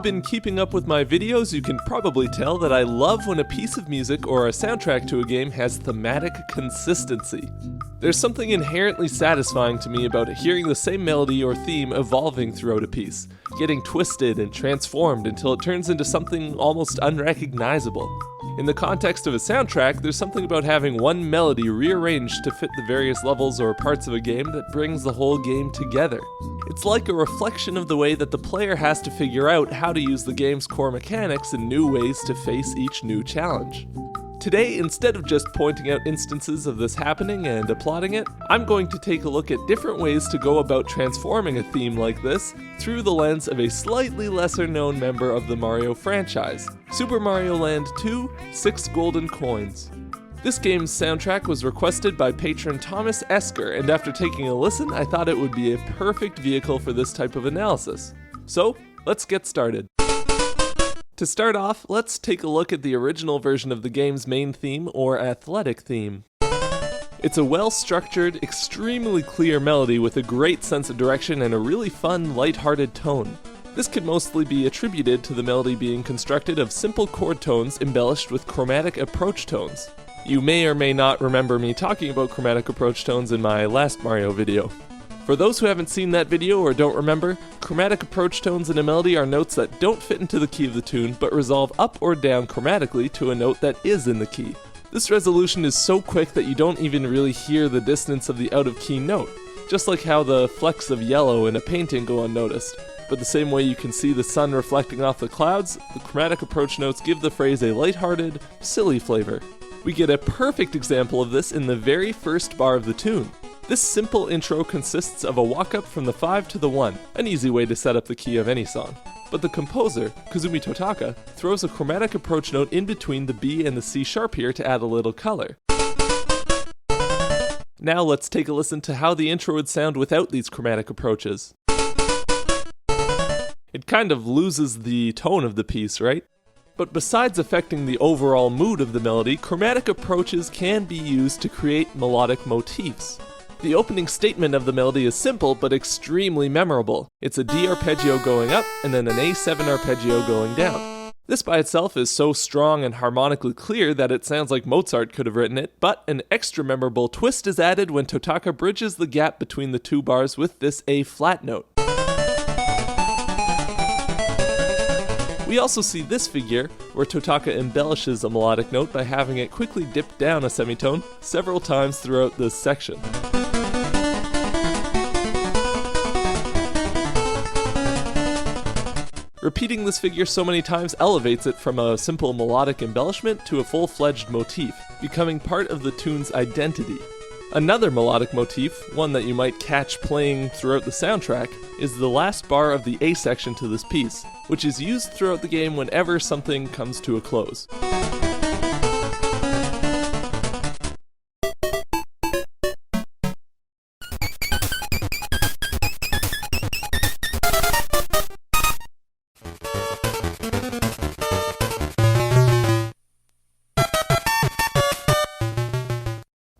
been keeping up with my videos, you can probably tell that I love when a piece of music or a soundtrack to a game has thematic consistency. There's something inherently satisfying to me about hearing the same melody or theme evolving throughout a piece, getting twisted and transformed until it turns into something almost unrecognizable. In the context of a soundtrack, there's something about having one melody rearranged to fit the various levels or parts of a game that brings the whole game together. It's like a reflection of the way that the player has to figure out how to use the game's core mechanics in new ways to face each new challenge. Today, instead of just pointing out instances of this happening and applauding it, I'm going to take a look at different ways to go about transforming a theme like this through the lens of a slightly lesser known member of the Mario franchise, Super Mario Land 2: 6 Golden Coins. This game's soundtrack was requested by patron Thomas Esker, and after taking a listen, I thought it would be a perfect vehicle for this type of analysis. So, let's get started. To start off, let's take a look at the original version of the game's main theme, or athletic theme. It's a well-structured, extremely clear melody with a great sense of direction and a really fun, light-hearted tone. This can mostly be attributed to the melody being constructed of simple chord tones embellished with chromatic approach tones. You may or may not remember me talking about chromatic approach tones in my last Mario video. For those who haven't seen that video or don't remember, chromatic approach tones in a melody are notes that don't fit into the key of the tune, but resolve up or down chromatically to a note that is in the key. This resolution is so quick that you don't even really hear the distance of the out-of-key note, just like how the flecks of yellow in a painting go unnoticed. But the same way you can see the sun reflecting off the clouds, the chromatic approach notes give the phrase a lighthearted, silly flavor. We get a perfect example of this in the very first bar of the tune. This simple intro consists of a walk-up from the 5 to the 1, an easy way to set up the key of any song. But the composer, Kazumi Totaka, throws a chromatic approach note in between the B and the C sharp here to add a little color. Now let's take a listen to how the intro would sound without these chromatic approaches. It kind of loses the tone of the piece, right? But besides affecting the overall mood of the melody, chromatic approaches can be used to create melodic motifs. The opening statement of the melody is simple but extremely memorable. It's a D arpeggio going up and then an A7 arpeggio going down. This by itself is so strong and harmonically clear that it sounds like Mozart could have written it, but an extra memorable twist is added when Totaka bridges the gap between the two bars with this A flat note. We also see this figure, where Totaka embellishes a melodic note by having it quickly dip down a semitone several times throughout this section. Repeating this figure so many times elevates it from a simple melodic embellishment to a full-fledged motif, becoming part of the tune's identity. Another melodic motif, one that you might catch playing throughout the soundtrack, is the last bar of the A section to this piece, which is used throughout the game whenever something comes to a close.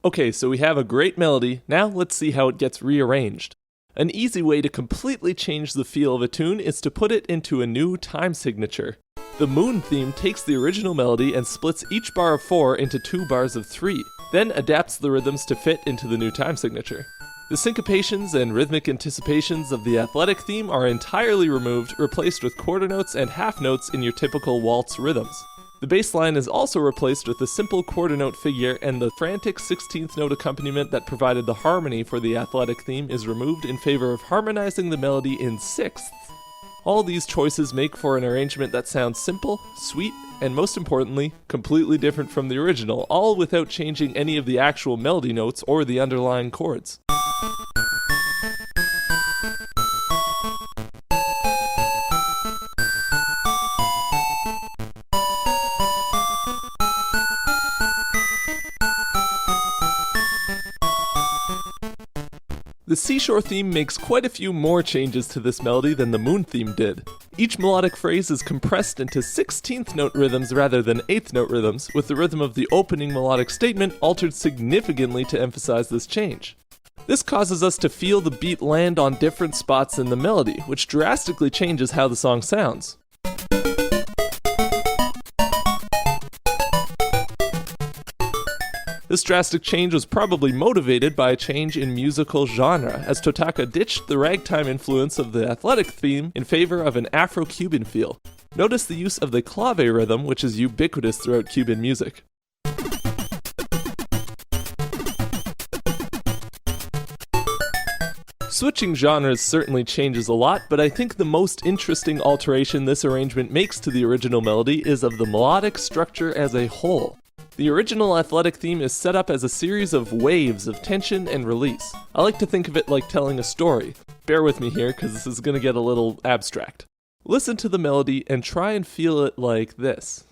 Okay, so we have a great melody, now let's see how it gets rearranged. An easy way to completely change the feel of a tune is to put it into a new time signature. The Moon theme takes the original melody and splits each bar of 4 into 2 bars of 3, then adapts the rhythms to fit into the new time signature. The syncopations and rhythmic anticipations of the athletic theme are entirely removed, replaced with quarter notes and half notes in your typical waltz rhythms. The bass line is also replaced with a simple quarter note figure, and the frantic 16th note accompaniment that provided the harmony for the athletic theme is removed in favor of harmonizing the melody in sixths. All these choices make for an arrangement that sounds simple, sweet, and most importantly, completely different from the original, all without changing any of the actual melody notes or the underlying chords. The Seashore theme makes quite a few more changes to this melody than the Moon theme did. Each melodic phrase is compressed into 16th note rhythms rather than 8th note rhythms, with the rhythm of the opening melodic statement altered significantly to emphasize this change. This causes us to feel the beat land on different spots in the melody, which drastically changes how the song sounds. This drastic change was probably motivated by a change in musical genre, as Totaka ditched the ragtime influence of the athletic theme in favor of an Afro-Cuban feel. Notice the use of the clave rhythm, which is ubiquitous throughout Cuban music. Switching genres certainly changes a lot, but I think the most interesting alteration this arrangement makes to the original melody is of the melodic structure as a whole. The original athletic theme is set up as a series of waves of tension and release. I like to think of it like telling a story. Bear with me here, because this is going to get a little abstract. Listen to the melody and try and feel it like this.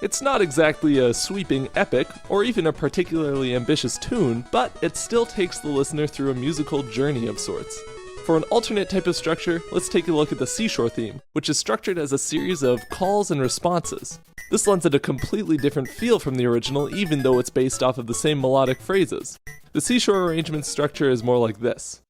It's not exactly a sweeping epic, or even a particularly ambitious tune, but it still takes the listener through a musical journey of sorts. For an alternate type of structure, let's take a look at the Seashore Theme, which is structured as a series of calls and responses. This lends it a completely different feel from the original, even though it's based off of the same melodic phrases. The Seashore arrangement structure is more like this.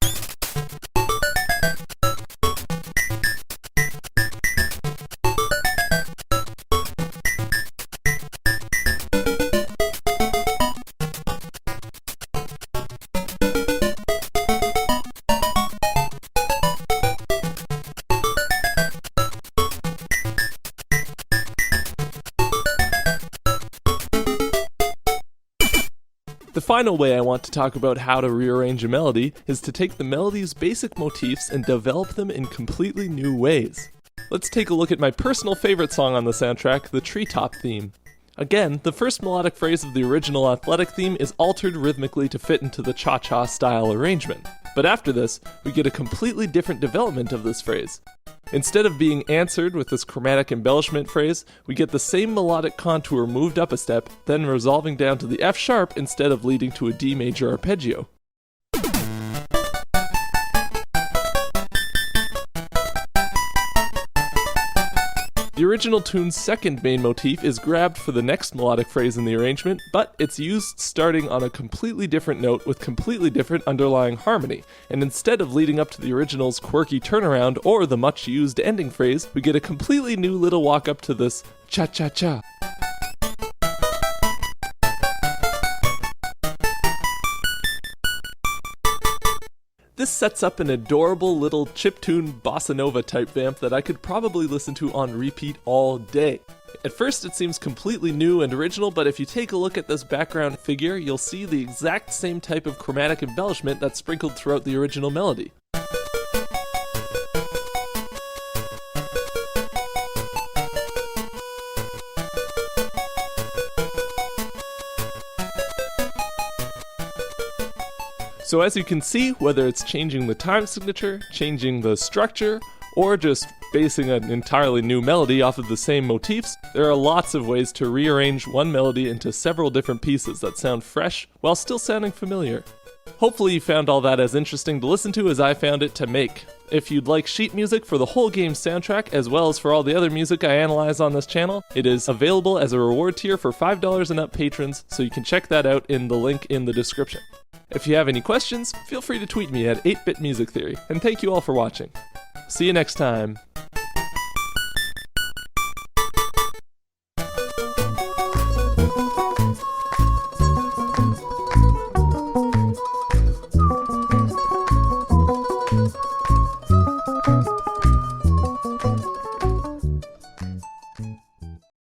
The final way I want to talk about how to rearrange a melody is to take the melody's basic motifs and develop them in completely new ways. Let's take a look at my personal favorite song on the soundtrack, the Treetop Theme. Again, the first melodic phrase of the original athletic theme is altered rhythmically to fit into the cha-cha style arrangement. But after this, we get a completely different development of this phrase. Instead of being answered with this chromatic embellishment phrase, we get the same melodic contour moved up a step, then resolving down to the F sharp instead of leading to a D major arpeggio. The original tune's second main motif is grabbed for the next melodic phrase in the arrangement, but it's used starting on a completely different note with completely different underlying harmony, and instead of leading up to the original's quirky turnaround or the much used ending phrase, we get a completely new little walk up to this cha-cha-cha. This sets up an adorable little chiptune bossa nova type vamp that I could probably listen to on repeat all day. At first it seems completely new and original, but if you take a look at this background figure, you'll see the exact same type of chromatic embellishment that's sprinkled throughout the original melody. So as you can see, whether it's changing the time signature, changing the structure, or just basing an entirely new melody off of the same motifs, there are lots of ways to rearrange one melody into several different pieces that sound fresh while still sounding familiar. Hopefully you found all that as interesting to listen to as I found it to make. If you'd like sheet music for the whole game's soundtrack, as well as for all the other music I analyze on this channel, it is available as a reward tier for $5 and up patrons, so you can check that out in the link in the description. If you have any questions, feel free to tweet me at 8-Bit Music Theory, and thank you all for watching. See you next time.